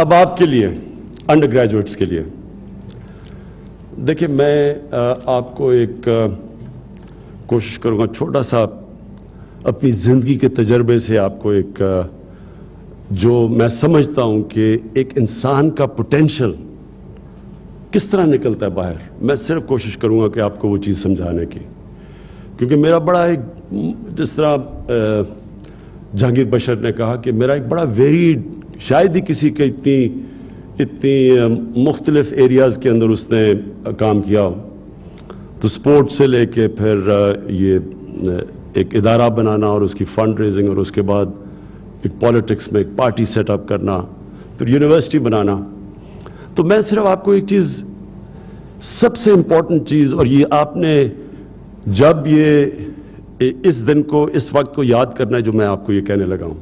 اب آپ کے لیے انڈر گریجویٹس کے لیے دیکھیں، میں آپ کو ایک کوشش کروں گا چھوٹا سا اپنی زندگی کے تجربے سے آپ کو ایک جو میں سمجھتا ہوں کہ ایک انسان کا پوٹینشل کس طرح نکلتا ہے باہر، میں صرف کوشش کروں گا کہ آپ کو وہ چیز سمجھانے کی، کیونکہ میرا بڑا ایک، جس طرح جہانگیر بشر نے کہا کہ میرا ایک بڑا ویریڈ، شاید ہی کسی کے اتنی مختلف ایریاز کے اندر اس نے کام کیا ہو، تو سپورٹ سے لے کے پھر یہ ایک ادارہ بنانا اور اس کی فنڈ ریزنگ، اور اس کے بعد ایک پالیٹکس میں ایک پارٹی سیٹ اپ کرنا، پھر یونیورسٹی بنانا. تو میں صرف آپ کو ایک چیز، سب سے امپورٹنٹ چیز، اور یہ آپ نے جب یہ اس دن کو، اس وقت کو یاد کرنا ہے جو میں آپ کو یہ کہنے لگا ہوں.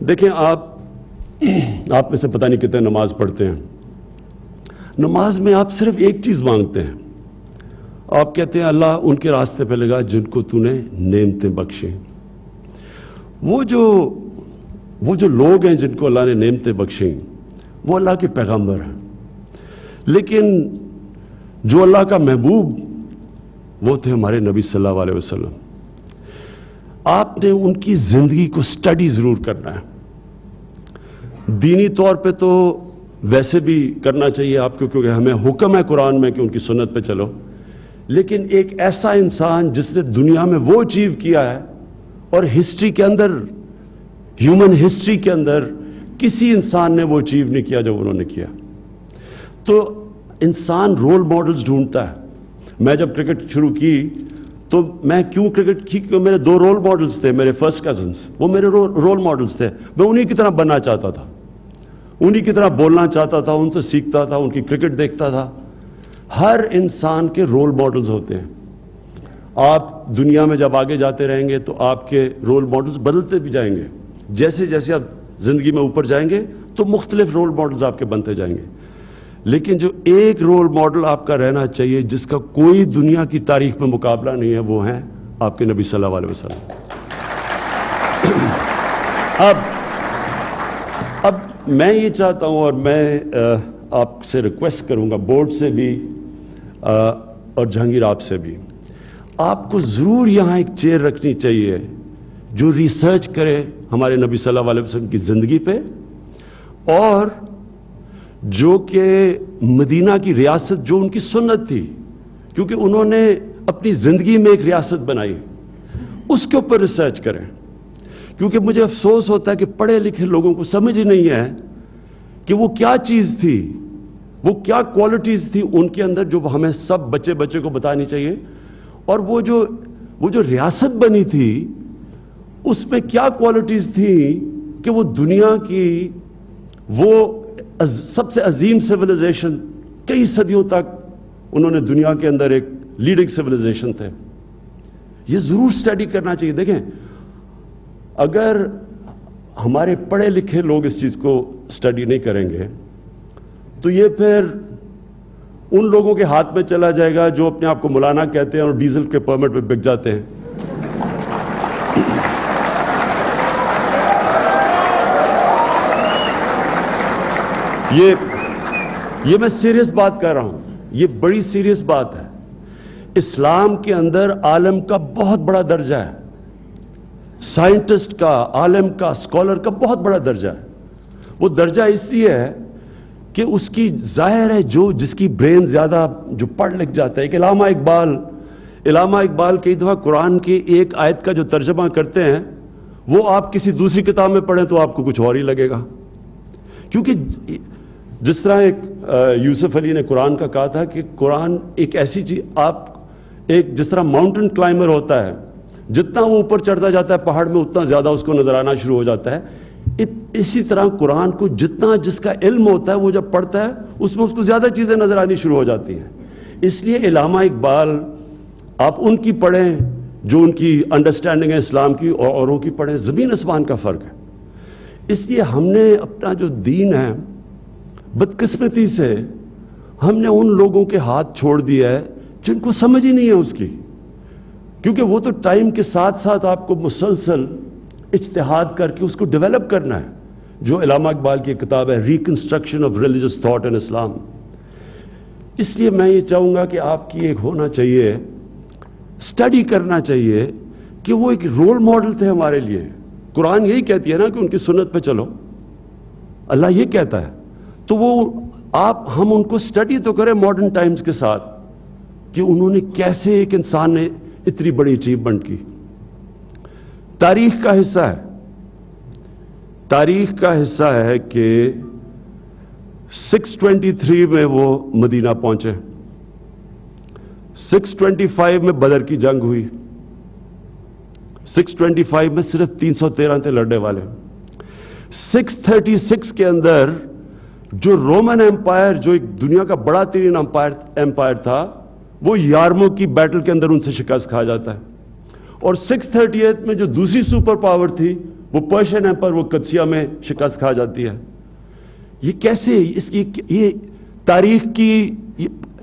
دیکھیں، آپ میں سے پتہ نہیں کتنے نماز پڑھتے ہیں. نماز میں آپ صرف ایک چیز مانگتے ہیں، آپ کہتے ہیں اللہ ان کے راستے پہ لگا جن کو تو نے نعمتیں بخشیں. وہ جو لوگ ہیں جن کو اللہ نے نعمتیں بخشیں وہ اللہ کے پیغمبر ہیں، لیکن جو اللہ کا محبوب وہ تھے ہمارے نبی صلی اللہ علیہ وسلم. آپ نے ان کی زندگی کو سٹڈی ضرور کرنا ہے. دینی طور پہ تو ویسے بھی کرنا چاہیے آپ کو، کیونکہ ہمیں حکم ہے قرآن میں کہ ان کی سنت پہ چلو، لیکن ایک ایسا انسان جس نے دنیا میں وہ اچیو کیا ہے، اور ہسٹری کے اندر، ہیومن ہسٹری کے اندر کسی انسان نے وہ اچیو نہیں کیا جو انہوں نے کیا. تو انسان رول ماڈلز ڈھونڈتا ہے. میں جب کرکٹ شروع کی تو میں کیوں کرکٹ کی؟ کیونکہ میرے 2 رول ماڈلز تھے، میرے فرسٹ کزنز، وہ میرے رول ماڈلز تھے. میں انہی کی طرح بننا چاہتا تھا، انہی کی طرح بولنا چاہتا تھا، ان سے سیکھتا تھا، ان کی کرکٹ دیکھتا تھا. ہر انسان کے رول ماڈلز ہوتے ہیں. آپ دنیا میں جب آگے جاتے رہیں گے تو آپ کے رول ماڈلز بدلتے بھی جائیں گے. جیسے جیسے آپ زندگی میں اوپر جائیں گے تو مختلف رول ماڈلز آپ کے بنتے جائیں گے. لیکن جو ایک رول ماڈل آپ کا رہنا چاہیے جس کا کوئی دنیا کی تاریخ میں مقابلہ نہیں ہے، وہ ہیں آپ کے نبی صلی اللہ علیہ وسلم. اب میں یہ چاہتا ہوں، اور میں آپ سے ریکویسٹ کروں گا، بورڈ سے بھی اور جہانگیر آپ سے بھی، آپ کو ضرور یہاں ایک چیئر رکھنی چاہیے جو ریسرچ کرے ہمارے نبی صلی اللہ علیہ وسلم کی زندگی پہ، اور جو کہ مدینہ کی ریاست جو ان کی سنت تھی، کیونکہ انہوں نے اپنی زندگی میں ایک ریاست بنائی، اس کے اوپر ریسرچ کریں. کیونکہ مجھے افسوس ہوتا ہے کہ پڑھے لکھے لوگوں کو سمجھ ہی نہیں ہے کہ وہ کیا چیز تھی، وہ کیا کوالٹیز تھی ان کے اندر جو ہمیں سب بچے کو بتانی چاہیے. اور وہ جو ریاست بنی تھی اس میں کیا کوالٹیز تھی کہ وہ دنیا کی وہ سب سے عظیم سیویلائزیشن، کئی صدیوں تک انہوں نے دنیا کے اندر ایک لیڈنگ سیویلائزیشن تھے. یہ ضرور سٹڈی کرنا چاہیے. دیکھیں، اگر ہمارے پڑھے لکھے لوگ اس چیز کو سٹڈی نہیں کریں گے تو یہ پھر ان لوگوں کے ہاتھ میں چلا جائے گا جو اپنے آپ کو مولانا کہتے ہیں اور ڈیزل کے پرمٹ پہ بک جاتے ہیں. یہ میں سیریس بات کر رہا ہوں، یہ بڑی سیریس بات ہے. اسلام کے اندر عالم کا بہت بڑا درجہ ہے، سائنٹسٹ کا، عالم کا، اسکالر کا بہت بڑا درجہ ہے. وہ درجہ اس لیے ہے کہ اس کی ظاہر ہے جس کی برین زیادہ، جو پڑھ لکھ جاتا ہے. ایک علامہ اقبال کئی دفعہ قرآن کی ایک آیت کا جو ترجمہ کرتے ہیں وہ آپ کسی دوسری کتاب میں پڑھیں تو آپ کو کچھ اور ہی لگے گا. کیونکہ جس طرح ایک یوسف علی نے قرآن کا کہا تھا کہ قرآن ایک ایسی چیز، آپ ایک جس طرح ماؤنٹن کلائمبر ہوتا ہے، جتنا وہ اوپر چڑھتا جاتا ہے پہاڑ میں اتنا زیادہ اس کو نظر آنا شروع ہو جاتا ہے. اسی طرح قرآن کو جتنا جس کا علم ہوتا ہے وہ جب پڑھتا ہے اس میں اس کو زیادہ چیزیں نظر آنی شروع ہو جاتی ہیں. اس لیے علامہ اقبال آپ ان کی پڑھیں جو ان کی انڈرسٹینڈنگ ہے اسلام کی، اور اوروں کی پڑھیں، زمین آسمان کا فرق ہے. اس لیے ہم نے اپنا جو دین ہے بدقسمتی سے ہم نے ان لوگوں کے ہاتھ چھوڑ دیا ہے جن کو سمجھ ہی نہیں ہے اس کی. کیونکہ وہ تو ٹائم کے ساتھ ساتھ آپ کو مسلسل اجتہاد کر کے اس کو ڈیولپ کرنا ہے. جو علامہ اقبال کی کتاب ہے reconstruction of religious thought in Islam. اس لیے میں یہ چاہوں گا کہ آپ کی ایک ہونا چاہیے، اسٹڈی کرنا چاہیے کہ وہ ایک رول ماڈل تھے ہمارے لیے. قرآن یہی کہتی ہے نا کہ ان کی سنت پہ چلو، اللہ یہ کہتا ہے. تو وہ ہم ان کو اسٹڈی تو کریں ماڈرن ٹائمز کے ساتھ کہ انہوں نے کیسے ایک انسان نے اتنی بڑی اچیومنٹ کی. تاریخ کا حصہ ہے، تاریخ کا حصہ ہے کہ 623 میں وہ مدینہ پہنچے، 625 میں بدر کی جنگ ہوئی، 625 میں صرف 313 تھے لڑنے والے. 636 کے اندر جو رومن ایمپائر، جو ایک دنیا کا بڑا ترین ایمپائر تھا، وہ یارمو کی بیٹل کے اندر ان سے شکست کھا جاتا ہے. اور 638 میں جو دوسری سپر پاور تھی وہ پرشین ایمپائر، وہ قدسیہ میں شکست کھا جاتی ہے. یہ کیسے؟ اس کی یہ تاریخ کی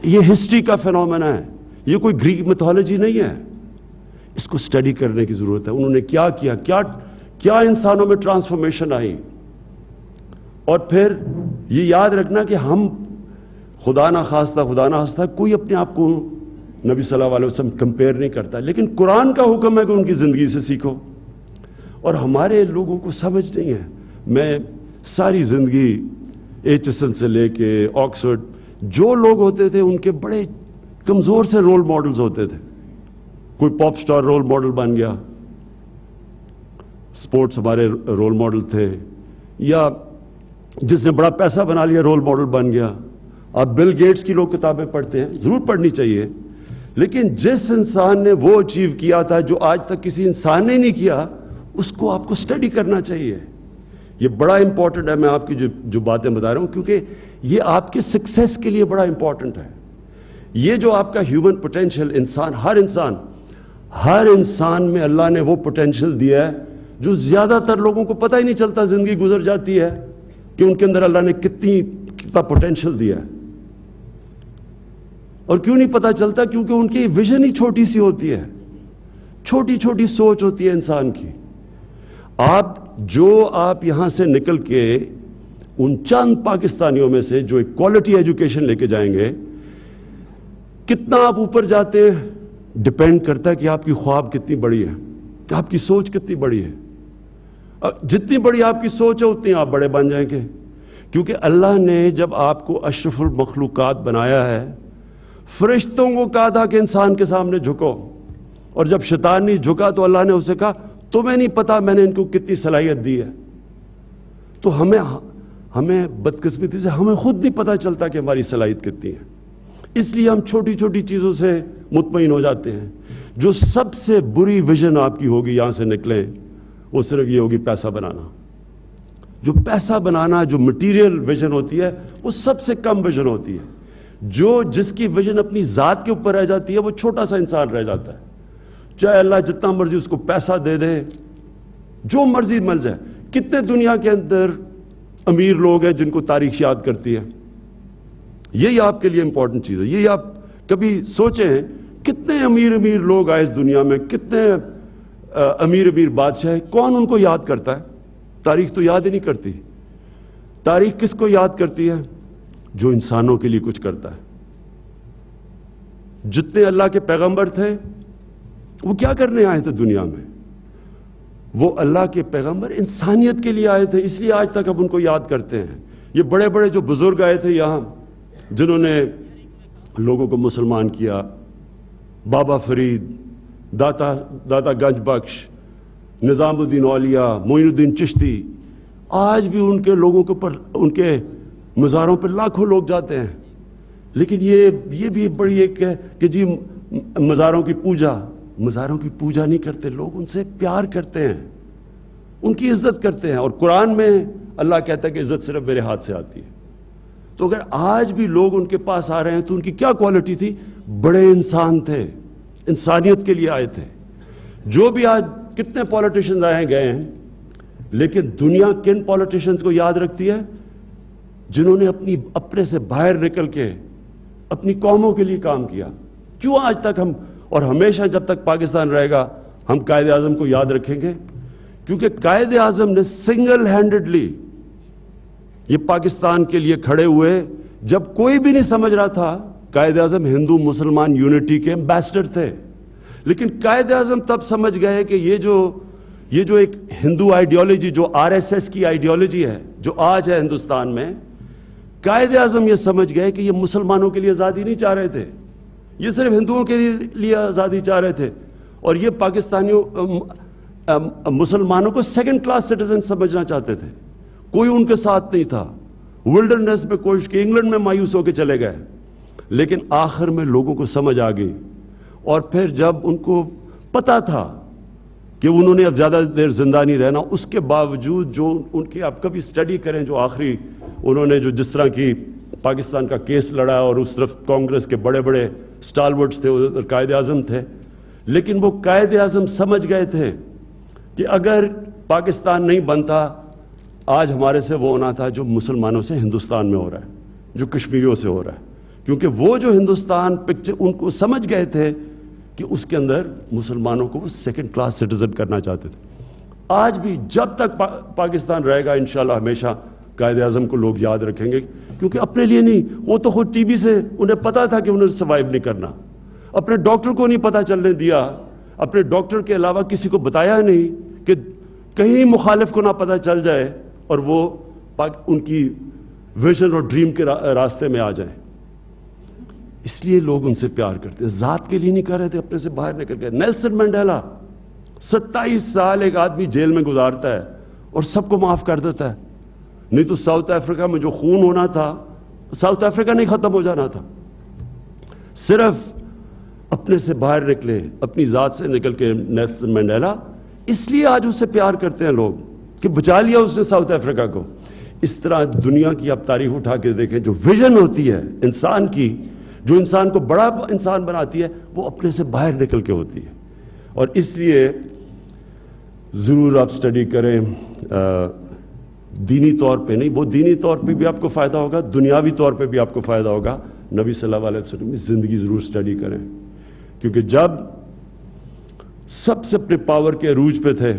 یہ ہسٹری کا فینومینا ہے، یہ کوئی گریک میتھولوجی نہیں ہے. اس کو اسٹڈی کرنے کی ضرورت ہے. انہوں نے کیا کیا، کیا انسانوں میں ٹرانسفارمیشن آئی. اور پھر یہ یاد رکھنا کہ ہم خدا نہ خواستہ کوئی اپنے آپ کو نبی صلی اللہ علیہ وسلم کمپیئر نہیں کرتا، لیکن قرآن کا حکم ہے کہ ان کی زندگی سے سیکھو. اور ہمارے لوگوں کو سمجھ نہیں ہے. میں ساری زندگی ایچسن سے لے کے آکسفورڈ، جو لوگ ہوتے تھے ان کے بڑے کمزور سے رول ماڈلز ہوتے تھے. کوئی پاپ سٹار رول ماڈل بن گیا، سپورٹس ہمارے رول ماڈل تھے، یا جس نے بڑا پیسہ بنا لیا رول ماڈل بن گیا. آپ بل گیٹس کی لوگ کتابیں پڑھتے ہیں، ضرور پڑھنی چاہیے، لیکن جس انسان نے وہ اچیو کیا تھا جو آج تک کسی انسان نے نہیں کیا، اس کو آپ کو اسٹڈی کرنا چاہیے. یہ بڑا امپورٹنٹ ہے. میں آپ کی جو باتیں بتا رہا ہوں کیونکہ یہ آپ کے سکسیس کے لیے بڑا امپورٹنٹ ہے. یہ جو آپ کا ہیومن پوٹینشیل، ہر انسان میں اللہ نے وہ پوٹینشیل دیا ہے جو زیادہ تر لوگوں کو پتہ ہی نہیں چلتا. زندگی گزر جاتی ہے کہ ان کے اندر اللہ نے کتنا پوٹینشیل دیا ہے. اور کیوں نہیں پتہ چلتا؟ کیونکہ ان کی ویژن ہی چھوٹی سی ہوتی ہے، چھوٹی چھوٹی سوچ ہوتی ہے انسان کی. آپ یہاں سے نکل کے ان چند پاکستانیوں میں سے جو ایک کوالٹی ایجوکیشن لے کے جائیں گے، کتنا آپ اوپر جاتے ہیں ڈپینڈ کرتا ہے کہ آپ کی خواب کتنی بڑی ہے، آپ کی سوچ کتنی بڑی ہے. جتنی بڑی آپ کی سوچ ہے اتنی آپ بڑے بن جائیں گے. کیونکہ اللہ نے جب آپ کو اشرف المخلوقات بنایا ہے، فرشتوں کو کہا تھا کہ انسان کے سامنے جھکو، اور جب شیطان نہیں جھکا تو اللہ نے اسے کہا تمہیں نہیں پتا میں نے ان کو کتنی صلاحیت دی ہے. تو ہمیں بدقسمتی سے ہمیں خود نہیں پتا چلتا کہ ہماری صلاحیت کتنی ہے. اس لیے ہم چھوٹی چھوٹی چیزوں سے مطمئن ہو جاتے ہیں. جو سب سے بری ویژن آپ کی ہوگی یہاں سے نکلیں، وہ صرف یہ ہوگی پیسہ بنانا. جو پیسہ بنانا، جو مٹیریل ویژن ہوتی ہے، وہ سب سے کم ویژن ہوتی ہے. جس کی ویژن اپنی ذات کے اوپر رہ جاتی ہے، وہ چھوٹا سا انسان رہ جاتا ہے. چاہے اللہ جتنا مرضی اس کو پیسہ دے دے، جو مرضی مل جائے. کتنے دنیا کے اندر امیر لوگ ہیں جن کو تاریخ یاد کرتی ہے. یہی آپ کے لیے امپورٹنٹ چیز ہے. یہی آپ کبھی سوچیں کتنے امیر لوگ آئے اس دنیا میں، کتنے امیر بادشاہ، کون ان کو یاد کرتا ہے؟ تاریخ تو یاد ہی نہیں کرتی. تاریخ کس کو یاد کرتی ہے؟ جو انسانوں کے لیے کچھ کرتا ہے. جتنے اللہ کے پیغمبر تھے وہ کیا کرنے آئے تھے دنیا میں؟ وہ اللہ کے پیغمبر انسانیت کے لیے آئے تھے. اس لیے آج تک اب ان کو یاد کرتے ہیں. یہ بڑے بڑے جو بزرگ آئے تھے یہاں، جنہوں نے لوگوں کو مسلمان کیا، بابا فرید، داتا گنج بخش، نظام الدین اولیاء، معین الدین چشتی، آج بھی ان کے لوگوں کے اوپر، ان کے مزاروں پہ لاکھوں لوگ جاتے ہیں. لیکن یہ بھی بڑی ایک ہے کہ جی مزاروں کی پوجا نہیں کرتے لوگ. ان سے پیار کرتے ہیں، ان کی عزت کرتے ہیں. اور قرآن میں اللہ کہتا ہے کہ عزت صرف میرے ہاتھ سے آتی ہے. تو اگر آج بھی لوگ ان کے پاس آ رہے ہیں تو ان کی کیا کوالٹی تھی؟ بڑے انسان تھے، انسانیت کے لیے آئے تھے. جو بھی آج کتنے پولیٹیشنز آئے گئے ہیں، لیکن دنیا کن پولیٹیشنز کو یاد رکھتی ہے؟ جنہوں نے اپنے سے باہر نکل کے اپنی قوموں کے لیے کام کیا. کیوں آج تک ہم، اور ہمیشہ جب تک پاکستان رہے گا، ہم قائد اعظم کو یاد رکھیں گے؟ کیونکہ قائد اعظم نے سنگل ہینڈڈلی یہ پاکستان کے لیے کھڑے ہوئے جب کوئی بھی نہیں سمجھ رہا تھا. قائد اعظم ہندو مسلمان یونٹی کے ایمبیسڈر تھے, لیکن قائد اعظم تب سمجھ گئے کہ یہ جو ایک ہندو آئیڈیالوجی, جو RSS کی آئیڈیالوجی ہے جو آج ہے ہندوستان میں, قائد اعظم یہ سمجھ گئے کہ یہ مسلمانوں کے لیے آزادی نہیں چاہ رہے تھے, یہ صرف ہندوؤں کے لیے آزادی چاہ رہے تھے, اور یہ پاکستانیوں مسلمانوں کو سیکنڈ کلاس سٹیزن سمجھنا چاہتے تھے. کوئی ان کے ساتھ نہیں تھا. ولڈرنیس میں کوشش کی, انگلینڈ میں مایوس ہو کے چلے گئے, لیکن آخر میں لوگوں کو سمجھ آ گئی. اور پھر جب ان کو پتا تھا کہ انہوں نے اب زیادہ دیر زندہ نہیں رہنا, اس کے باوجود جو ان کی آپ کبھی اسٹڈی کریں, جو آخری انہوں نے جو جس طرح کی پاکستان کا کیس لڑا, اور اس طرف کانگریس کے بڑے بڑے سٹالورٹس تھے, ادھر قائد اعظم تھے, لیکن وہ قائد اعظم سمجھ گئے تھے کہ اگر پاکستان نہیں بنتا, آج ہمارے سے وہ ہونا تھا جو مسلمانوں سے ہندوستان میں ہو رہا ہے, جو کشمیریوں سے ہو رہا ہے. کیونکہ وہ جو ہندوستان پکچر ان کو سمجھ گئے تھے کہ اس کے اندر مسلمانوں کو وہ سیکنڈ کلاس سٹیزن کرنا چاہتے تھے. آج بھی جب تک پاکستان رہے گا انشاءاللہ ہمیشہ قائد اعظم کو لوگ یاد رکھیں گے, کیونکہ اپنے لیے نہیں, وہ تو خود TB سے انہیں پتا تھا کہ انہیں سروائیو نہیں کرنا, اپنے ڈاکٹر کو نہیں پتا چلنے دیا, اپنے ڈاکٹر کے علاوہ کسی کو بتایا نہیں کہ کہیں مخالف کو نہ پتا چل جائے اور وہ ان کی ویژن اور ڈریم کے راستے میں آ جائیں. اس لیے لوگ ان سے پیار کرتے ہیں, ذات کے لیے نہیں کر رہے تھے, اپنے سے باہر نکل گئے. نیلسن منڈیلا 27 سال ایک آدمی جیل میں گزارتا ہے اور سب کو معاف کر دیتا ہے. نہیں تو ساؤتھ افریقہ میں جو خون ہونا تھا, ساؤتھ افریقہ نہیں ختم ہو جانا تھا. صرف اپنے سے باہر نکلے, اپنی ذات سے نکل کے نیلسن منڈیلا, اس لیے آج اسے پیار کرتے ہیں لوگ کہ بچا لیا اس نے ساؤتھ افریقہ کو. اس طرح دنیا کی آپ تاریخ اٹھا کے دیکھیں, جو ویژن ہوتی ہے انسان کی, جو انسان کو بڑا انسان بناتی ہے, وہ اپنے سے باہر نکل کے ہوتی ہے. اور اس لیے ضرور آپ سٹڈی کریں, دینی طور پہ نہیں, وہ دینی طور پہ بھی آپ کو فائدہ ہوگا, دنیاوی طور پہ بھی آپ کو فائدہ ہوگا. نبی صلی اللہ علیہ وسلم کی زندگی ضرور سٹڈی کریں, کیونکہ جب سب سے اپنے پاور کے عروج پہ تھے,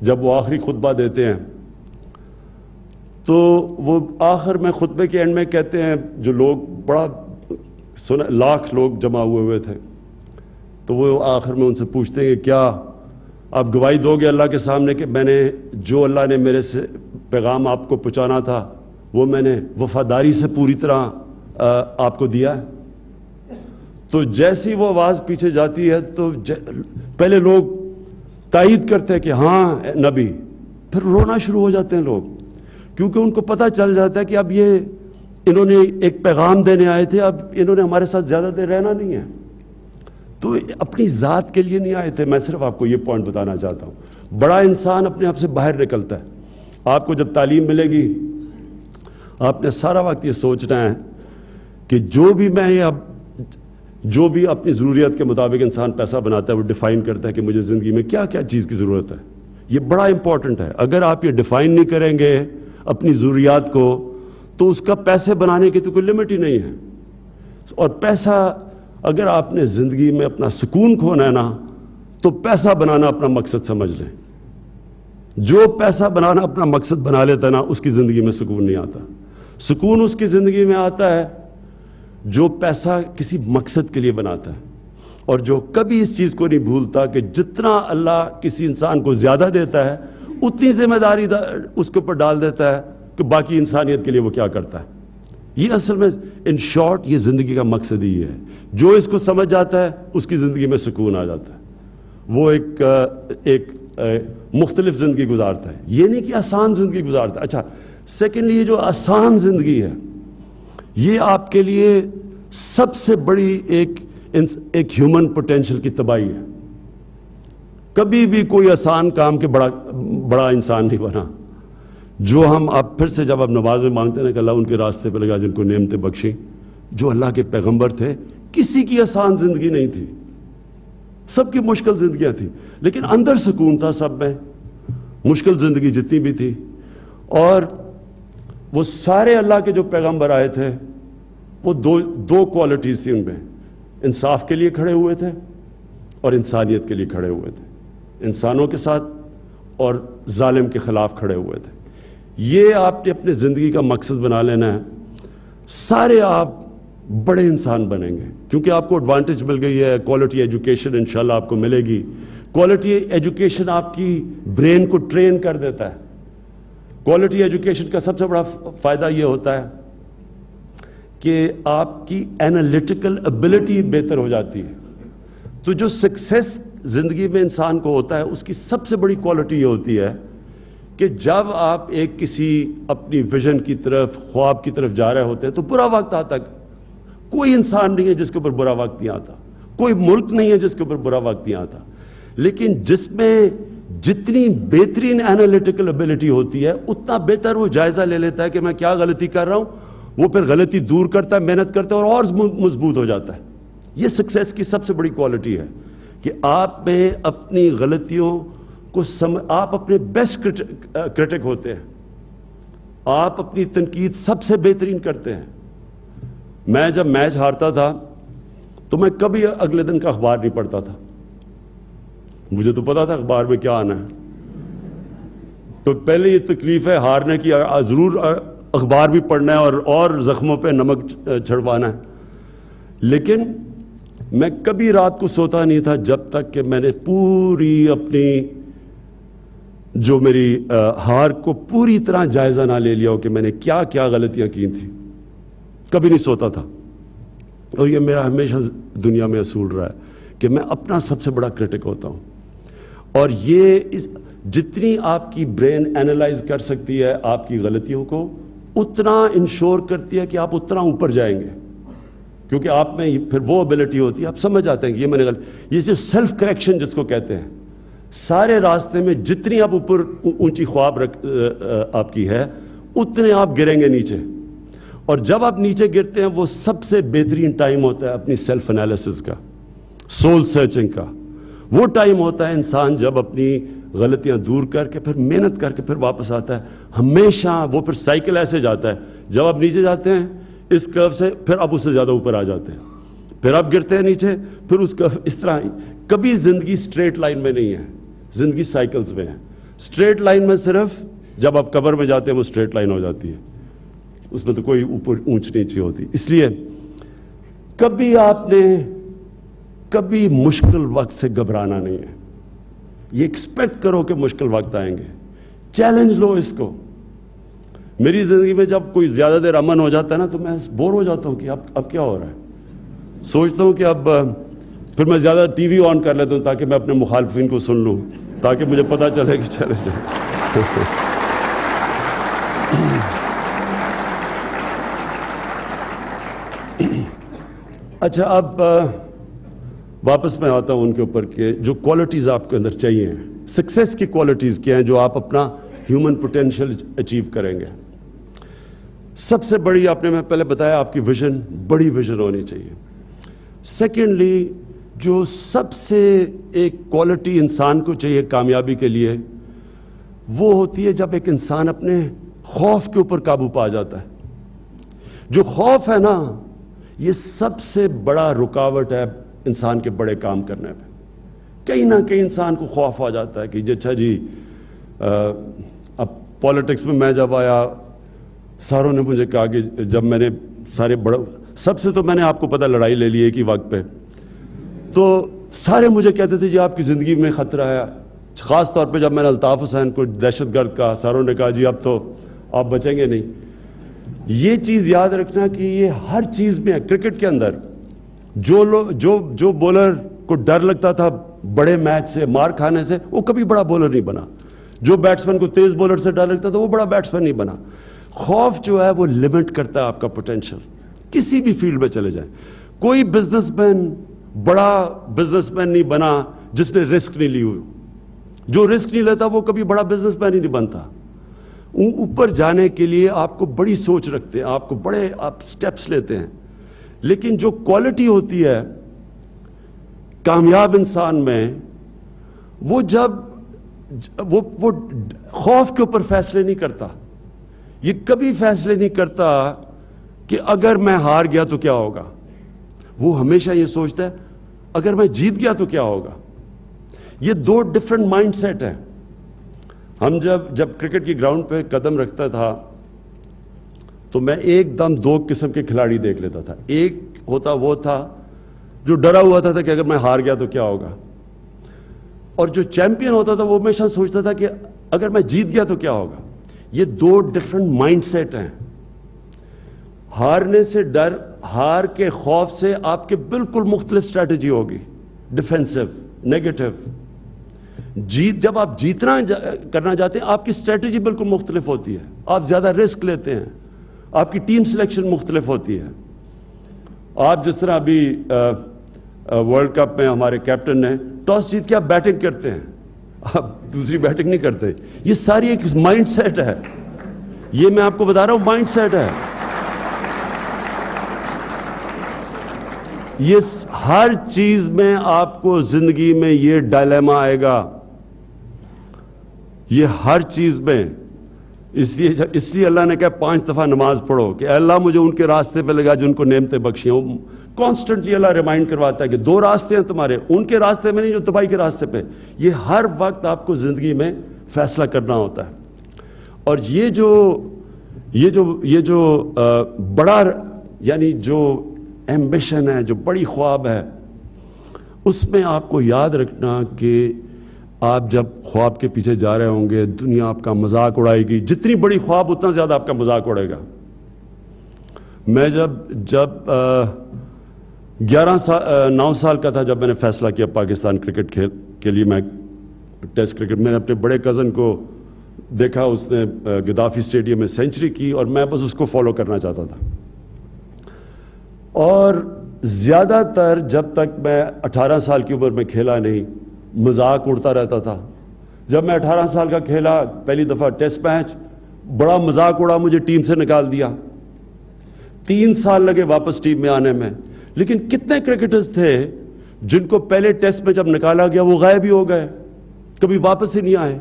جب وہ آخری خطبہ دیتے ہیں تو وہ آخر میں خطبے کے اینڈ میں کہتے ہیں, جو لوگ بڑا لاکھ لوگ جمع ہوئے تھے, تو وہ آخر میں ان سے پوچھتے ہیں کہ کیا آپ گواہی دو گے اللہ کے سامنے کہ میں نے جو اللہ نے میرے سے پیغام آپ کو پہنچانا تھا وہ میں نے وفاداری سے پوری طرح آپ کو دیا ہے. تو جیسی وہ آواز پیچھے جاتی ہے تو پہلے لوگ تائید کرتے ہیں کہ ہاں نبی, پھر رونا شروع ہو جاتے ہیں لوگ, کیونکہ ان کو پتہ چل جاتا ہے کہ اب یہ انہوں نے ایک پیغام دینے آئے تھے, اب انہوں نے ہمارے ساتھ زیادہ دیر رہنا نہیں ہے. تو اپنی ذات کے لیے نہیں آئے تھے. میں صرف آپ کو یہ پوائنٹ بتانا چاہتا ہوں, بڑا انسان اپنے آپ سے باہر نکلتا ہے. آپ کو جب تعلیم ملے گی, آپ نے سارا وقت یہ سوچنا ہے کہ جو بھی اپنی ضروریات کے مطابق انسان پیسہ بناتا ہے, وہ ڈیفائن کرتا ہے کہ مجھے زندگی میں کیا کیا چیز کی ضرورت ہے. یہ بڑا امپورٹنٹ ہے. اگر آپ یہ ڈیفائن نہیں کریں گے اپنی ضروریات کو, تو اس کا پیسے بنانے کی تو کوئی لمٹ ہی نہیں ہے. اور پیسہ, اگر آپ نے زندگی میں اپنا سکون کھونا ہے نا, تو پیسہ بنانا اپنا مقصد سمجھ لیں. جو پیسہ بنانا اپنا مقصد بنا لیتا ہے نا, اس کی زندگی میں سکون نہیں آتا. سکون اس کی زندگی میں آتا ہے جو پیسہ کسی مقصد کے لیے بناتا ہے, اور جو کبھی اس چیز کو نہیں بھولتا کہ جتنا اللہ کسی انسان کو زیادہ دیتا ہے, اتنی ذمہ داری اس کے اوپر ڈال دیتا ہے کہ باقی انسانیت کے لیے وہ کیا کرتا ہے. یہ اصل میں ان شارٹ یہ زندگی کا مقصد ہی ہے. جو اس کو سمجھ جاتا ہے اس کی زندگی میں سکون آ جاتا ہے, وہ ایک مختلف زندگی گزارتا ہے. یہ نہیں کہ آسان زندگی گزارتا ہے. اچھا, سیکنڈلی یہ جو آسان زندگی ہے, یہ آپ کے لیے سب سے بڑی ایک ہیومن پوٹینشل کی تباہی ہے. کبھی بھی کوئی آسان کام کے بڑا انسان نہیں بنا. جو ہم اب پھر سے جب آپ نماز میں مانگتے ہیں کہ اللہ ان کے راستے پہ لگا جن کو نعمتیں بخشیں, جو اللہ کے پیغمبر تھے, کسی کی آسان زندگی نہیں تھی, سب کی مشکل زندگیاں تھیں, لیکن اندر سکون تھا سب میں, مشکل زندگی جتنی بھی تھی. اور وہ سارے اللہ کے جو پیغمبر آئے تھے, وہ دو کوالٹیز تھی ان میں, انصاف کے لیے کھڑے ہوئے تھے اور انسانیت کے لیے کھڑے ہوئے تھے, انسانوں کے ساتھ اور ظالم کے خلاف کھڑے ہوئے تھے. یہ آپ نے اپنے زندگی کا مقصد بنا لینا ہے، سارے آپ بڑے انسان بنیں گے، کیونکہ آپ کو ایڈوانٹیج مل گئی ہے، کوالٹی ایجوکیشن انشاءاللہ آپ کو ملے گی۔ کوالٹی ایجوکیشن آپ کی برین کو ٹرین کر دیتا ہے۔ کوالٹی ایجوکیشن کا سب سے بڑا فائدہ یہ ہوتا ہے کہ آپ کی اینالیٹیکل ایبلٹی بہتر ہو جاتی ہے۔ تو جو سکسیس زندگی میں انسان کو ہوتا ہے، اس کی سب سے بڑی کوالٹی یہ ہوتی ہے کہ جب آپ ایک کسی اپنی ویژن کی طرف، خواب کی طرف جا رہے ہوتے ہیں تو برا وقت آتا ہے۔ کوئی انسان نہیں ہے جس کے اوپر برا وقت نہیں آتا، کوئی ملک نہیں ہے جس کے اوپر برا وقت نہیں آتا، لیکن جس میں جتنی بہترین اینالیٹیکل ایبلٹی ہوتی ہے اتنا بہتر وہ جائزہ لے لیتا ہے کہ میں کیا غلطی کر رہا ہوں، وہ پھر غلطی دور کرتا ہے، محنت کرتا ہے اور مضبوط ہو جاتا ہے۔ یہ سکسیس کی سب سے بڑی کوالٹی ہے کہ آپ میں اپنی غلطیوں کو آپ اپنے بیسٹ کرٹک ہوتے ہیں، آپ اپنی تنقید سب سے بہترین کرتے ہیں۔ میں جب میچ ہارتا تھا تو میں کبھی اگلے دن کا اخبار نہیں پڑھتا تھا، مجھے تو پتا تھا اخبار میں کیا آنا ہے۔ تو پہلے یہ تکلیف ہے ہارنے کی، ضرور اخبار بھی پڑھنا ہے اور زخموں پہ نمک چھڑوانا ہے، لیکن میں کبھی رات کو سوتا نہیں تھا جب تک کہ میں نے پوری اپنی جو میری ہار کو پوری طرح جائزہ نہ لے لیا ہو کہ میں نے کیا کیا غلطیاں کی تھیں۔ کبھی نہیں سوتا تھا، اور یہ میرا ہمیشہ دنیا میں اصول رہا ہے کہ میں اپنا سب سے بڑا کرٹک ہوتا ہوں، اور یہ جتنی آپ کی برین اینالائز کر سکتی ہے آپ کی غلطیوں کو، اتنا انشور کرتی ہے کہ آپ اتنا اوپر جائیں گے، کیونکہ آپ میں پھر وہ ایبلٹی ہوتی ہے، آپ سمجھ آتے ہیں کہ یہ میں نے غلط، یہ جو سیلف کریکشن جس کو کہتے ہیں، سارے راستے میں جتنی آپ اوپر اونچی خواب آپ کی ہے اتنے آپ گریں گے نیچے، اور جب آپ نیچے گرتے ہیں وہ سب سے بہترین ٹائم ہوتا ہے اپنی سیلف انالیسس کا، سول سرچنگ کا۔ وہ ٹائم ہوتا ہے انسان جب اپنی غلطیاں دور کر کے پھر محنت کر کے پھر واپس آتا ہے، ہمیشہ وہ پھر سائیکل ایسے جاتا ہے، جب آپ نیچے جاتے ہیں اس کرو سے، پھر آپ اس سے زیادہ اوپر آ جاتے ہیں، پھر آپ گرتے ہیں نیچے، پھر اس کرو، اس طرح کبھی زندگی سٹریٹ لائن میں نہیں ہے، زندگی سائیکلز میں ہے۔ سٹریٹ لائن میں صرف جب آپ قبر میں جاتے ہیں وہ سٹریٹ لائن ہو جاتی ہے، اس میں تو کوئی اوپر اونچ نیچی ہوتی۔ اس لیے کبھی آپ نے کبھی مشکل وقت سے گھبرانا نہیں ہے، یہ ایکسپیکٹ کرو کہ مشکل وقت آئیں گے، چیلنج لو اس کو۔ میری زندگی میں جب کوئی زیادہ دیر امن ہو جاتا ہے نا تو میں بور ہو جاتا ہوں کہ اب کیا ہو رہا ہے، سوچتا ہوں کہ اب پھر میں زیادہ ٹی وی آن کر لیتا ہوں تاکہ میں اپنے مخالفین کو سن لوں، تاکہ مجھے پتا چلے کہ چلے اچھا اب واپس میں آتا ہوں ان کے اوپر کہ جو کوالٹیز آپ کے اندر چاہیے، سکسیس کی کوالٹیز کیا ہیں جو آپ اپنا ہیومن پوٹینشیل اچیو کریں گے۔ سب سے بڑی آپ نے میں پہلے بتایا آپ کی ویژن، بڑی ویژن ہونی چاہیے۔ سیکنڈلی جو سب سے ایک کوالٹی انسان کو چاہیے کامیابی کے لیے، وہ ہوتی ہے جب ایک انسان اپنے خوف کے اوپر قابو پا جاتا ہے۔ جو خوف ہے نا، یہ سب سے بڑا رکاوٹ ہے انسان کے بڑے کام کرنے پہ۔ کہیں نہ کہیں انسان کو خوف آ جاتا ہے کہ اچھا جی، اب پولیٹکس میں میں جب آیا، ساروں نے مجھے کہا کہ جب میں نے سارے بڑا، سب سے تو میں نے آپ کو پتہ لڑائی لے لی ایک ہی وقت پہ، تو سارے مجھے کہتے تھے جی آپ کی زندگی میں خطرہ ہے۔ خاص طور پہ جب میں نے الطاف حسین کو دہشت گرد کہا، ساروں نے کہا جی اب تو آپ بچیں گے نہیں۔ یہ چیز یاد رکھنا کہ یہ ہر چیز میں ہے۔ کرکٹ کے اندر جو بولر کو ڈر لگتا تھا بڑے میچ سے، مار کھانے سے، وہ کبھی بڑا بولر نہیں بنا۔ جو بیٹسمین کو تیز بولر سے ڈر لگتا تھا وہ بڑا بیٹسمین نہیں بنا۔ خوف جو ہے وہ لمٹ کرتا ہے آپ کا پوٹینشیل، کسی بھی فیلڈ میں چلے جائیں۔ کوئی بزنس مین بڑا بزنس مین نہیں بنا جس نے رسک نہیں لی ہوئی۔ جو رسک نہیں لیتا وہ کبھی بڑا بزنس مین ہی نہیں بنتا۔ اوپر جانے کے لیے آپ کو بڑی سوچ رکھتے ہیں، آپ کو بڑے آپ سٹیپس لیتے ہیں، لیکن جو کوالٹی ہوتی ہے کامیاب انسان میں، وہ جب وہ خوف کے اوپر فیصلے نہیں کرتا۔ یہ کبھی فیصلے نہیں کرتا کہ اگر میں ہار گیا تو کیا ہوگا، وہ ہمیشہ یہ سوچتا ہے اگر میں جیت گیا تو کیا ہوگا۔ یہ دو ڈیفرنٹ مائنڈ سیٹ ہیں۔ ہم جب کرکٹ کی گراؤنڈ پہ قدم رکھتا تھا تو میں ایک دم دو قسم کے کھلاڑی دیکھ لیتا تھا. ایک ہوتا وہ تھا جو ڈرا ہوا تھا کہ اگر میں ہار گیا تو کیا ہوگا, اور جو چیمپئن ہوتا تھا وہ ہمیشہ سوچتا تھا کہ اگر میں جیت گیا تو کیا ہوگا. یہ دو ڈفرنٹ مائنڈ سیٹ ہیں. ہارنے سے ڈر, ہار کے خوف سے آپ کے بالکل مختلف اسٹریٹجی ہوگی, ڈیفینسو, نیگیٹو. جب آپ جیتنا کرنا چاہتے ہیں آپ کی اسٹریٹجی بالکل مختلف ہوتی ہے, آپ زیادہ رسک لیتے ہیں, آپ کی ٹیم سلیکشن مختلف ہوتی ہے. آپ جس طرح ابھی ورلڈ کپ میں ہمارے کیپٹن نے ٹاس جیت کے آپ بیٹنگ کرتے ہیں, آپ دوسری بیٹنگ نہیں کرتے. یہ ساری ایک مائنڈ سیٹ ہے, یہ میں آپ کو بتا رہا ہوں مائنڈ سیٹ ہے. یہ ہر چیز میں آپ کو زندگی میں یہ ڈائلیما آئے گا, یہ ہر چیز میں. اس لیے اللہ نے کہا 5 دفعہ نماز پڑھو کہ اے اللہ مجھے ان کے راستے پہ لگا جن کو نعمتیں بخشی ہیں. کانسٹنٹلی اللہ ریمائنڈ کرواتا ہے کہ 2 راستے ہیں تمہارے, ان کے راستے میں نہیں جو تباہی کے راستے پہ. یہ ہر وقت آپ کو زندگی میں فیصلہ کرنا ہوتا ہے. اور یہ جو بڑا یعنی جو ایمبیشن ہے, جو بڑی خواب ہے, اس میں آپ کو یاد رکھنا کہ آپ جب خواب کے پیچھے جا رہے ہوں گے دنیا آپ کا مذاق اڑائے گی. جتنی بڑی خواب اتنا زیادہ آپ کا مذاق اڑے گا. میں جب 9 سال کا تھا جب میں نے فیصلہ کیا پاکستان کرکٹ کھیل کے لیے, میں ٹیسٹ کرکٹ, میں نے اپنے بڑے کزن کو دیکھا, اس نے گدافی اسٹیڈیم میں سینچری کی اور میں بس اس کو فالو کرنا چاہتا تھا. اور زیادہ تر جب تک میں 18 سال کی عمر میں کھیلا نہیں, مذاق اڑتا رہتا تھا. جب میں 18 سال کا کھیلا پہلی دفعہ ٹیسٹ میچ, بڑا مذاق اڑا, مجھے ٹیم سے نکال دیا. 3 سال لگے واپس ٹیم میں آنے میں. لیکن کتنے کرکٹرز تھے جن کو پہلے ٹیسٹ میں جب نکالا گیا وہ غائب ہی ہو گئے, کبھی واپس ہی نہیں آئے.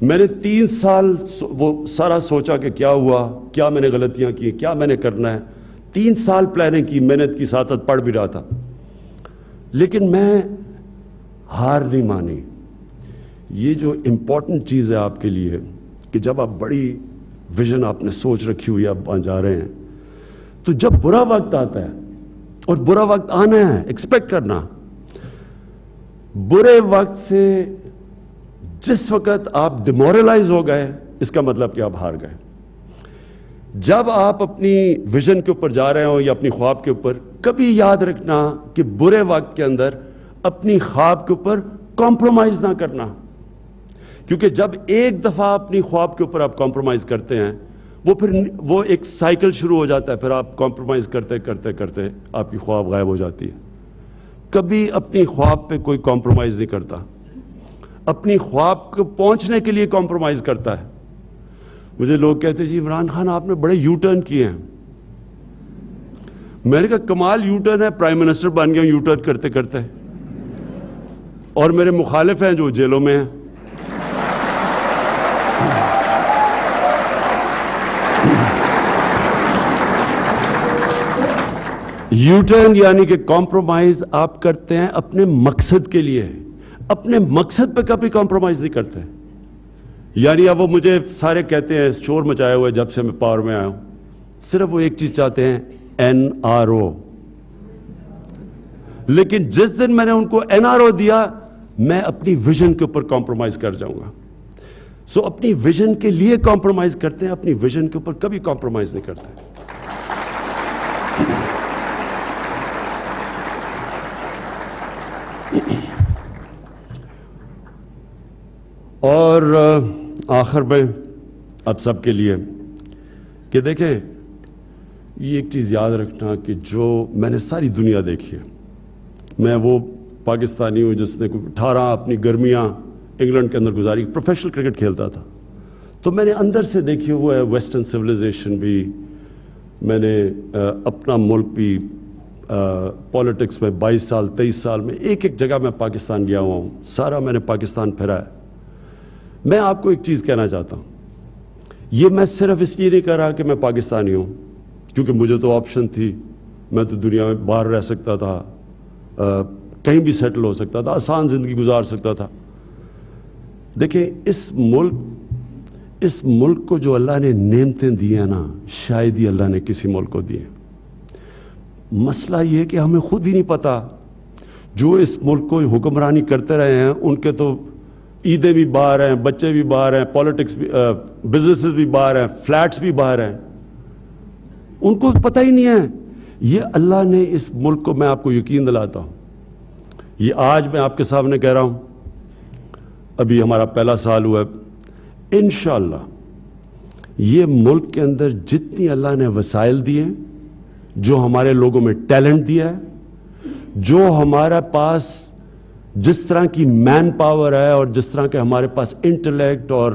میں نے 3 سال وہ سارا سوچا کہ کیا ہوا, کیا میں نے غلطیاں کی, کیا میں نے کرنا ہے. 3 سال پلاننگ کی, محنت کی, ساتھ ساتھ پڑھ بھی رہا تھا. لیکن میں ہار نہیں مانی. یہ جو امپورٹنٹ چیز ہے آپ کے لیے کہ جب آپ بڑی ویژن آپ نے سوچ رکھی ہوئی, آپ وہاں جا رہے ہیں, تو جب برا وقت آتا ہے, اور برا وقت آنا ہے, ایکسپیکٹ کرنا. برے وقت سے جس وقت آپ ڈیمورلائز ہو گئے اس کا مطلب کہ آپ ہار گئے. جب آپ اپنی ویژن کے اوپر جا رہے ہو یا اپنی خواب کے اوپر, کبھی یاد رکھنا کہ برے وقت کے اندر اپنی خواب کے اوپر کمپرومائز نہ کرنا. کیونکہ جب ایک دفعہ اپنی خواب کے اوپر آپ کمپرومائز کرتے ہیں وہ ایک سائیکل شروع ہو جاتا ہے. پھر آپ کمپرومائز کرتے کرتے کرتے آپ کی خواب غائب ہو جاتی ہے. کبھی اپنی خواب پہ کوئی کمپرومائز نہیں کرتا, اپنی خواب کو پہنچنے کے لیے کمپرومائز کرتا ہے. مجھے لوگ کہتے ہیں جی عمران خان آپ نے بڑے یو ٹرن کیے ہیں. میں نے کہا کمال یو ٹرن ہے, پرائم منسٹر بن گیا یو ٹرن کرتے کرتے, اور میرے مخالف ہیں جو جیلوں میں ہیں. یو ٹرن یعنی کہ کمپرومائز آپ کرتے ہیں اپنے مقصد کے لیے, اپنے مقصد پہ کبھی کمپرومائز نہیں کرتے. یعنی اب وہ مجھے سارے کہتے ہیں شور مچایا ہوا ہے جب سے میں پاور میں آیا ہوں, صرف وہ ایک چیز چاہتے ہیں NRO. لیکن جس دن میں نے ان کو NRO دیا میں اپنی ویژن کے اوپر کمپرومائز کر جاؤں گا. سو اپنی ویژن کے لیے کمپرومائز کرتے ہیں, اپنی ویژن کے اوپر کبھی کمپرومائز نہیں کرتے. اور آخر میں اب سب کے لیے کہ دیکھیں یہ ایک چیز یاد رکھنا کہ جو میں نے ساری دنیا دیکھی ہے, میں وہ پاکستانی ہوں جس نے 18 اپنی گرمیاں انگلینڈ کے اندر گزاری, پروفیشنل کرکٹ کھیلتا تھا, تو میں نے اندر سے دیکھی ہوا ہے ویسٹرن سویلائزیشن بھی, میں نے اپنا ملک بھی, پولیٹکس میں 22 سال 23 سال میں ایک ایک جگہ میں پاکستان گیا ہوا ہوں, سارا میں نے پاکستان پھیرا ہے. میں آپ کو ایک چیز کہنا چاہتا ہوں, یہ میں صرف اس لیے نہیں کہہ رہا کہ میں پاکستانی ہوں کیونکہ مجھے تو آپشن تھی, میں تو دنیا میں باہر رہ سکتا تھا, کہیں بھی سیٹل ہو سکتا تھا, آسان زندگی گزار سکتا تھا. دیکھیں اس ملک کو جو اللہ نے نعمتیں دی ہیں نا، شاید ہی اللہ نے کسی ملک کو دی ہیں۔ مسئلہ یہ ہے کہ ہمیں خود ہی نہیں پتا۔ جو اس ملک کو حکمرانی کرتے رہے ہیں ان کے تو عیدیں بھی باہر ہیں، بچے بھی باہر ہیں، پالیٹکس بھی، بزنسز بھی باہر ہیں، فلیٹس بھی باہر ہیں، ان کو پتہ ہی نہیں ہے۔ یہ اللہ نے اس ملک کو، میں آپ کو یقین دلاتا ہوں، یہ آج میں آپ کے سامنے کہہ رہا ہوں، ابھی ہمارا پہلا سال ہوا ہے، انشاءاللہ یہ ملک کے اندر جتنی اللہ نے وسائل دیے، جو ہمارے لوگوں میں ٹیلنٹ دیا ہے، جو ہمارے پاس جس طرح کی مین پاور ہے اور جس طرح کے ہمارے پاس انٹلیکٹ اور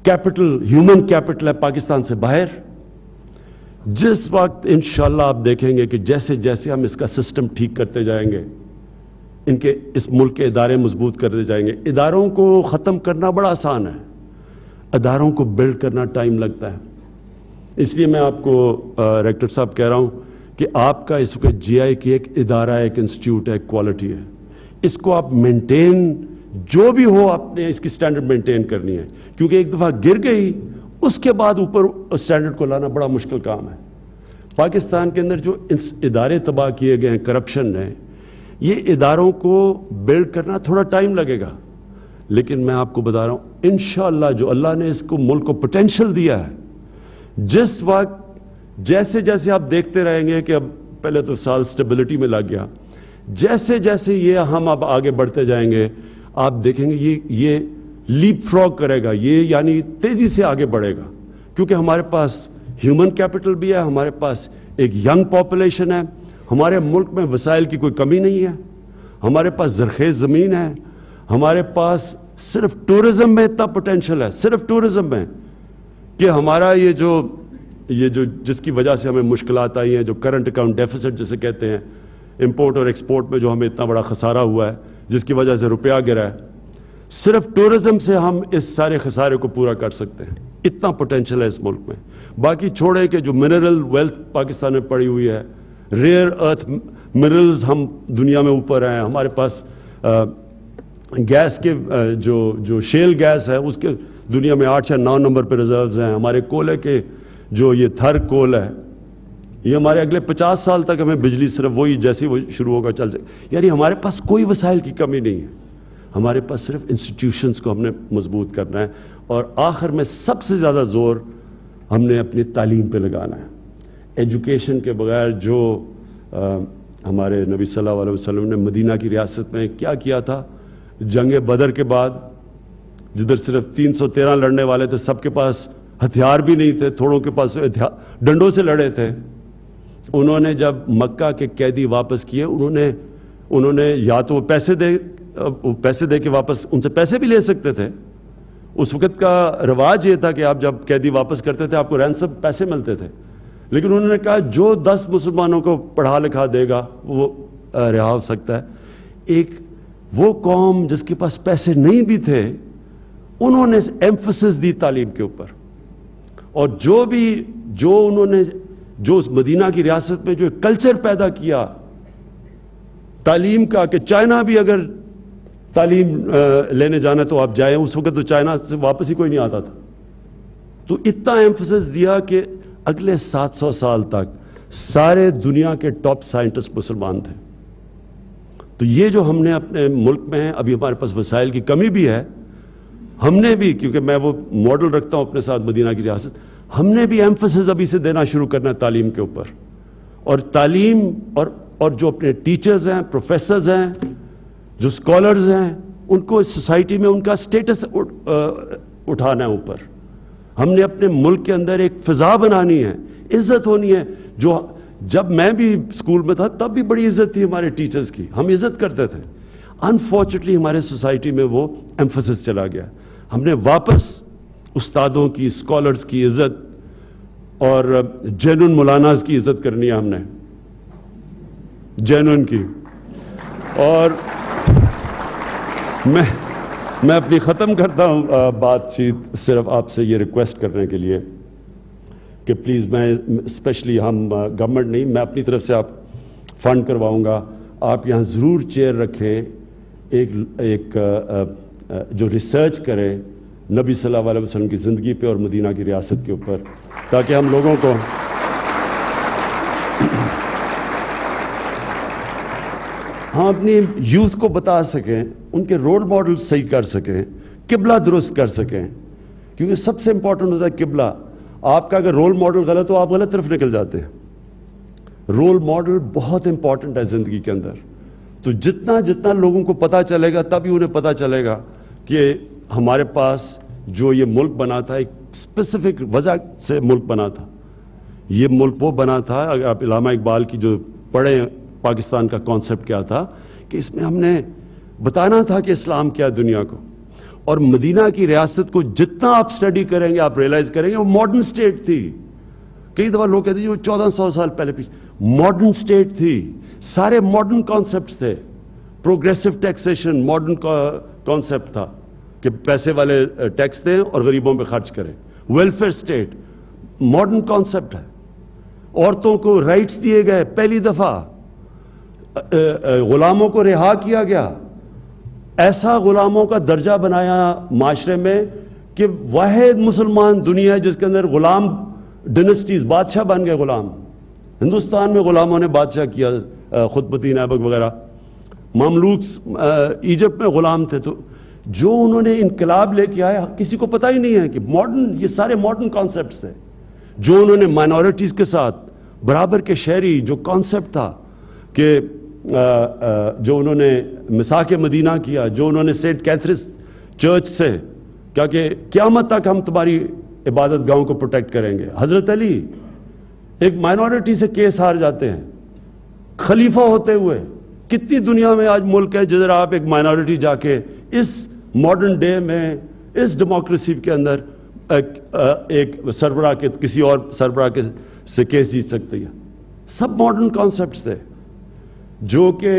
کیپٹل، ہیومن کیپٹل ہے پاکستان سے باہر، جس وقت انشاءاللہ آپ دیکھیں گے کہ جیسے جیسے ہم اس کا سسٹم ٹھیک کرتے جائیں گے، اس ملک کے ادارے مضبوط کرتے جائیں گے۔ اداروں کو ختم کرنا بڑا آسان ہے، اداروں کو بلڈ کرنا ٹائم لگتا ہے۔ اس لیے میں آپ کو ریکٹر صاحب کہہ رہا ہوں کہ آپ کا اس وقت جی آئی کی ایک ادارہ ہے، ایک انسٹیٹیوٹ ہے، ایک کوالٹی ہے، اس کو آپ مینٹین، جو بھی ہو آپ نے اس کی سٹینڈرڈ مینٹین کرنی ہے، کیونکہ ایک دفعہ گر گئی اس کے بعد اوپر سٹینڈرڈ کو لانا بڑا مشکل کام ہے۔ پاکستان کے اندر جو ادارے تباہ کیے گئے ہیں کرپشن نے، یہ اداروں کو بلڈ کرنا تھوڑا ٹائم لگے گا، لیکن میں آپ کو بتا رہا ہوں انشاءاللہ جو اللہ نے اس کو ملک کو پوٹینشل دیا ہے، جس وقت جیسے جیسے آپ دیکھتے رہیں گے کہ اب پہلے تو سال سٹیبلٹی میں لگ گیا، جیسے جیسے یہ ہم اب آگے بڑھتے جائیں گے آپ دیکھیں گے یہ لیپ فراگ کرے گا، یہ یعنی تیزی سے آگے بڑھے گا، کیونکہ ہمارے پاس ہیومن کیپٹل بھی ہے، ہمارے پاس ایک ینگ پاپولیشن ہے، ہمارے ملک میں وسائل کی کوئی کمی نہیں ہے، ہمارے پاس زرخیز زمین ہے، ہمارے پاس صرف ٹورزم میں اتنا پوٹینشل ہے، صرف ٹورزم میں، کہ ہمارا یہ جو جس کی وجہ سے ہمیں مشکلات آئی ہیں، جو کرنٹ اکاؤنٹ ڈیفیسٹ جسے کہتے ہیں، امپورٹ اور ایکسپورٹ میں جو ہمیں اتنا بڑا خسارہ ہوا ہے، جس کی وجہ سے روپیہ گرا ہے، صرف ٹورزم سے ہم اس سارے خسارے کو پورا کر سکتے ہیں۔ اتنا پوٹینشل ہے اس ملک میں۔ باقی چھوڑے کہ جو منرل ویلتھ پاکستان میں پڑی ہوئی ہے، ریئر ارتھ منرلز ہم دنیا میں اوپر ہیں، ہمارے پاس گیس کے جو شیل گیس ہے اس کے دنیا میں 8 یا 9 نمبر پہ ریزروز ہیں، ہمارے کولے کے جو یہ تھر کول ہے، یہ ہمارے اگلے 50 سال تک ہمیں بجلی صرف وہی جیسی وہ شروع ہوگا چل جائے، یعنی ہمارے پاس کوئی وسائل کی کمی نہیں ہے، ہمارے پاس صرف انسٹیٹیوشنز کو ہم نے مضبوط کرنا ہے، اور آخر میں سب سے زیادہ زور ہم نے اپنی تعلیم پہ لگانا ہے۔ ایجوکیشن کے بغیر جو ہمارے نبی صلی اللہ علیہ وسلم نے مدینہ کی ریاست میں کیا کیا تھا، جنگ بدر کے بعد جدھر صرف 313 لڑنے والے تھے، سب کے پاس ہتھیار بھی نہیں تھے، تھوڑوں کے پاس ڈنڈوں سے لڑے تھے، انہوں نے جب مکہ کے قیدی واپس کیے، انہوں نے یا تو پیسے دے کے واپس، ان سے پیسے بھی لے سکتے تھے، اس وقت کا رواج یہ تھا کہ آپ جب قیدی واپس کرتے تھے آپ کو رینسم پیسے ملتے تھے، لیکن انہوں نے کہا جو 10 مسلمانوں کو پڑھا لکھا دے گا وہ رہا ہو سکتا ہے۔ ایک وہ قوم جس کے پاس پیسے نہیں بھی تھے، انہوں نے ایمفسس دی تعلیم کے اوپر، اور جو اس مدینہ کی ریاست میں جو کلچر پیدا کیا تعلیم کا، کہ چائنا بھی اگر تعلیم لینے جانا تو آپ جائیں، اس وقت تو چائنا سے واپس ہی کوئی نہیں آتا تھا، تو اتنا ایمفسس دیا کہ اگلے 700 سال تک سارے دنیا کے ٹاپ سائنٹسٹ مسلمان تھے۔ تو یہ جو ہم نے اپنے ملک میں ہیں، ابھی ہمارے پاس وسائل کی کمی بھی ہے، ہم نے بھی، کیونکہ میں وہ ماڈل رکھتا ہوں اپنے ساتھ مدینہ کی ریاست، ہم نے بھی ایمفسس ابھی سے دینا شروع کرنا ہے تعلیم کے اوپر، اور تعلیم اور جو اپنے ٹیچرز ہیں، پروفیسرز ہیں، جو اسکالرز ہیں، ان کو اس سوسائٹی میں ان کا سٹیٹس اٹھانا ہے اوپر۔ ہم نے اپنے ملک کے اندر ایک فضا بنانی ہے، عزت ہونی ہے۔ جو جب میں بھی اسکول میں تھا تب بھی بڑی عزت تھی ہمارے ٹیچرز کی، ہم عزت کرتے تھے، انفارچونیٹلی ہمارے سوسائٹی میں وہ ایمفسس چلا گیا۔ ہم نے واپس استادوں کی، اسکالرز کی عزت اور جینون مولاناز کی عزت کرنی ہے، ہم نے جینون کی۔ اور میں اپنی ختم کرتا ہوں بات چیت صرف آپ سے یہ ریکویسٹ کرنے کے لیے کہ پلیز، میں اسپیشلی ہم گورنمنٹ نہیں، میں اپنی طرف سے آپ فنڈ کرواؤں گا، آپ یہاں ضرور چیئر رکھیں، ایک جو ریسرچ کریں نبی صلی اللہ علیہ وسلم کی زندگی پہ اور مدینہ کی ریاست کے اوپر، تاکہ ہم لوگوں کو ہم اپنی یوتھ کو بتا سکیں، ان کے رول ماڈل صحیح کر سکیں، قبلہ درست کر سکیں، کیونکہ سب سے امپورٹنٹ ہوتا ہے قبلہ۔ آپ کا اگر رول ماڈل غلط ہو آپ غلط طرف نکل جاتے ہیں۔ رول ماڈل بہت امپورٹنٹ ہے زندگی کے اندر، تو جتنا جتنا لوگوں کو پتہ چلے گا تبھی انہیں پتہ چلے گا کہ ہمارے پاس جو یہ ملک بنا تھا ایک اسپیسیفک وجہ سے ملک بنا تھا۔ یہ ملک وہ بنا تھا، اگر آپ علامہ اقبال کی جو پڑھیں پاکستان کا کانسیپٹ کیا تھا کہ اس میں ہم نے بتانا تھا کہ اسلام کیا ہے دنیا کو۔ اور مدینہ کی ریاست کو جتنا آپ سٹڈی کریں گے آپ ریلائز کریں گے وہ ماڈرن سٹیٹ تھی۔ کئی دفعہ لوگ کہتے ہیں وہ 1400 سال پہلے پیچھے، ماڈرن سٹیٹ تھی، سارے ماڈرن کانسیپٹس تھے۔ پروگریسو ٹیکسیشن ماڈرن کانسیپٹ تھا کہ پیسے والے ٹیکس دیں اور غریبوں پہ خرچ کریں۔ ویلفیئر سٹیٹ ماڈرن کانسیپٹ ہے۔ عورتوں کو رائٹس دیے گئے، پہلی دفعہ غلاموں کو رہا کیا گیا، ایسا غلاموں کا درجہ بنایا معاشرے میں کہ واحد مسلمان دنیا ہے جس کے اندر غلام ڈینسٹیز، بادشاہ بن گئے غلام۔ ہندوستان میں غلاموں نے بادشاہ کیا، قطب ایبک وغیرہ، مملوک ایجپٹ میں غلام تھے۔ تو جو انہوں نے انقلاب لے کے آیا کسی کو پتہ ہی نہیں ہے کہ ماڈرن، یہ سارے ماڈرن کانسیپٹس تھے۔ جو انہوں نے مائنورٹیز کے ساتھ برابر کے شہری جو کانسیپٹ تھا کہ جو انہوں نے مساک مدینہ کیا، جو انہوں نے سینٹ کیتھرس چرچ سے کیا کہ قیامت تک ہم تمہاری عبادت گاہوں کو پروٹیکٹ کریں گے۔ حضرت علی ایک مائنورٹی سے کیس ہار جاتے ہیں خلیفہ ہوتے ہوئے۔ کتنی دنیا میں آج ملک ہے جدھر آپ ایک مائنورٹی جا کے اس ماڈرن ڈے میں اس ڈیموکریسی کے اندر ایک سربراہ کے کسی اور سربراہ کے سے کیس جیت سکتی ہے۔ سب ماڈرن کانسیپٹس تھے جو کہ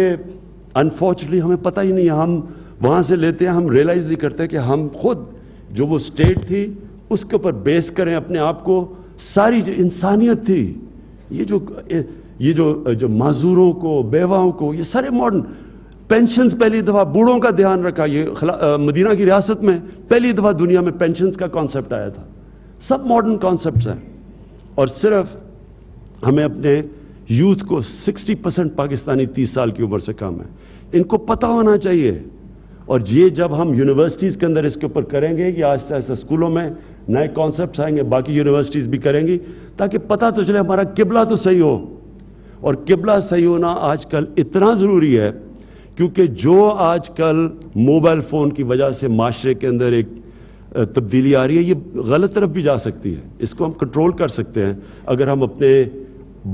انفارچونیٹلی ہمیں پتہ ہی نہیں ہے۔ ہم وہاں سے لیتے ہیں، ہم ریلائز نہیں کرتے کہ ہم خود جو وہ سٹیٹ تھی اس کے اوپر بیس کریں اپنے آپ کو۔ ساری جو انسانیت تھی، یہ جو معذوروں کو، بیواؤں کو، یہ سارے ماڈرن پینشنز، پہلی دفعہ بوڑھوں کا دھیان رکھا۔ یہ مدینہ کی ریاست میں پہلی دفعہ دنیا میں پینشنز کا کانسیپٹ آیا تھا۔ سب ماڈرن کانسیپٹس ہیں، اور صرف ہمیں اپنے یوتھ کو 60% پاکستانی 30 سال کی عمر سے کم ہے، ان کو پتہ ہونا چاہیے۔ اور یہ جب ہم یونیورسٹیز کے اندر اس کے اوپر کریں گے کہ آہستہ آہستہ اسکولوں میں نئے کانسیپٹس آئیں گے، باقی یونیورسٹیز بھی کریں گی، تاکہ پتہ تو چلے ہمارا قبلہ تو صحیح ہو۔ اور قبلہ صحیح ہونا آج کل اتنا ضروری ہے کیونکہ جو آج کل موبائل فون کی وجہ سے معاشرے کے اندر ایک تبدیلی آ رہی ہے، یہ غلط طرف بھی جا سکتی ہے۔ اس کو ہم کنٹرول کر سکتے ہیں اگر ہم اپنے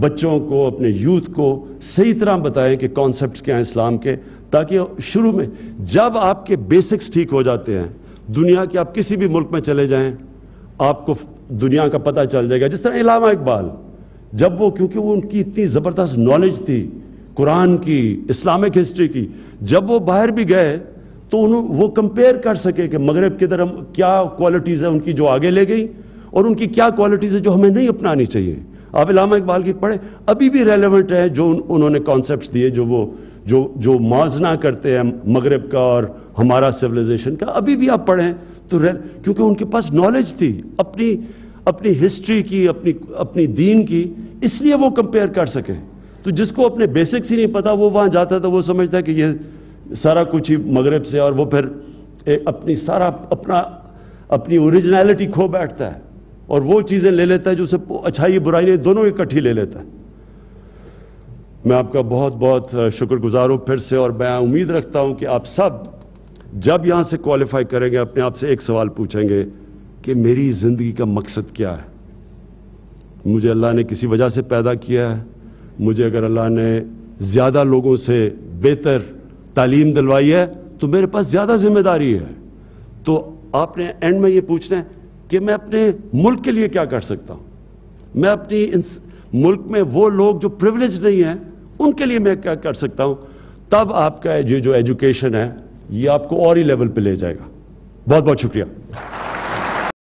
بچوں کو، اپنے یوتھ کو صحیح طرح بتائیں کہ کانسیپٹس کیا ہیں اسلام کے، تاکہ شروع میں جب آپ کے بیسکس ٹھیک ہو جاتے ہیں، دنیا کے آپ کسی بھی ملک میں چلے جائیں آپ کو دنیا کا پتہ چل جائے گا۔ جس طرح علامہ اقبال، جب وہ کیونکہ وہ ان کی اتنی زبردست نالج تھی قرآن کی، اسلامک ہسٹری کی، جب وہ باہر بھی گئے تو وہ کمپیئر کر سکے کہ مغرب کی طرف کیا کوالٹیز ہیں ان کی جو آگے لے گئی، اور ان کی کیا کوالٹیز ہیں جو ہمیں نہیں اپنانی چاہیے۔ آپ علامہ اقبال کی پڑھیں، ابھی بھی ریلیونٹ ہے جو انہوں نے کانسیپٹس دیے، جو موازنہ کرتے ہیں مغرب کا اور ہمارا سویلائزیشن کا، ابھی بھی آپ پڑھیں تو کیونکہ ان کے پاس نالج تھی اپنی ہسٹری کی، اپنی دین کی، اس لیے وہ کمپیئر کر سکیں۔ تو جس کو اپنے بیسکس ہی نہیں پتا وہ وہاں جاتا تھا، وہ سمجھتا ہے کہ یہ سارا کچھ ہی مغرب سے، اور وہ پھر اپنی اوریجنلٹی کھو بیٹھتا ہے اور وہ چیزیں لے لیتا ہے جو اسے اچھائی برائی نہیں دونوں اکٹھی لے لیتا ہے۔ میں آپ کا بہت بہت شکر گزار ہوں پھر سے، اور میں امید رکھتا ہوں کہ آپ سب جب یہاں سے کوالیفائی کریں گے اپنے آپ سے ایک سوال پوچھیں گے کہ میری زندگی کا مقصد کیا ہے۔ مجھے اللہ نے کسی وجہ سے پیدا کیا ہے، مجھے اگر اللہ نے زیادہ لوگوں سے بہتر تعلیم دلوائی ہے تو میرے پاس زیادہ ذمہ داری ہے۔ تو آپ نے اینڈ میں یہ پوچھنا ہے کہ میں اپنے ملک کے لیے کیا کر سکتا ہوں، میں اپنی ملک میں وہ لوگ جو پریولیج نہیں ہیں ان کے لیے میں کیا کر سکتا ہوں۔ تب آپ کا جو ایجوکیشن ہے یہ آپ کو اور ہی لیول پہ لے جائے گا۔ بہت بہت شکریہ۔